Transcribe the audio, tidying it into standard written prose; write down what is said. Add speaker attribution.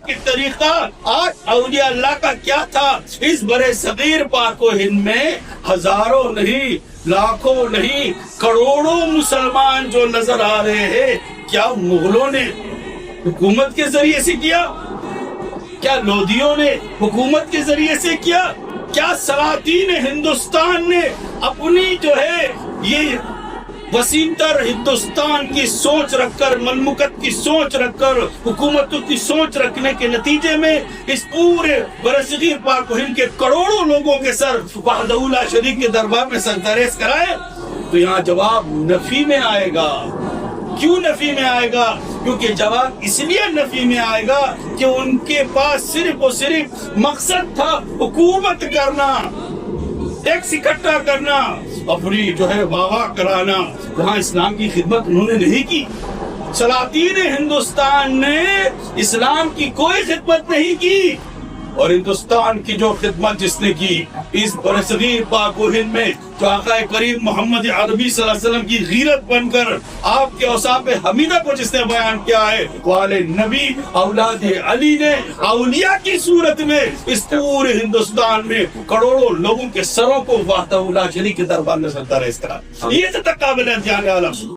Speaker 1: کی طریقہ آج اولیاء اللہ کا کیا تھا؟ اس برے صغیر پاک و ہند میں ہزاروں نہیں، لاکھوں نہیں، کروڑوں مسلمان جو نظر آ رہے ہیں، کیا مغلوں نے حکومت کے ذریعے سے کیا؟ کیا لودھیوں نے حکومت کے ذریعے سے کیا؟ کیا سلاطین ہندوستان نے اپنی جو ہے یہ وسیع تر ہندوستان کی سوچ رکھ کر، مملکت کی سوچ رکھ کر، حکومتوں کی سوچ رکھنے کے نتیجے میں اس پورے برصغیر پاک و ہند کے کروڑوں لوگوں کے سر وحدہ لا شریک کے دربار میں سرتریز کرائے؟ تو یہاں جواب نفی میں آئے گا۔ کیوں نفی میں آئے گا؟ کیونکہ جواب اس لیے نفی میں آئے گا کہ ان کے پاس صرف اور صرف مقصد تھا حکومت کرنا، ٹیکس اکٹھا کرنا، اپنی جو ہے واہ کرانا۔ وہاں اسلام کی خدمت انہوں نے نہیں کی۔ سلاطین ہندوستان نے اسلام کی کوئی خدمت نہیں کی، اور ہندوستان کی جو خدمت جس نے کی اس برصغیر پاک و ہند میں، جو آقا کریم محمد عربی صلی اللہ علیہ وسلم کی غیرت بن کر آپ کے اوصاف حمیدہ کو جس نے بیان کیا ہے، والے نبی اولاد علی نے اولیاء کی صورت میں اس پورے ہندوستان میں کروڑوں لوگوں کے سروں کو وحدہ لا شریک کے دربار میں سرتریز کرا۔ یہ تک قابل دھیان عالم۔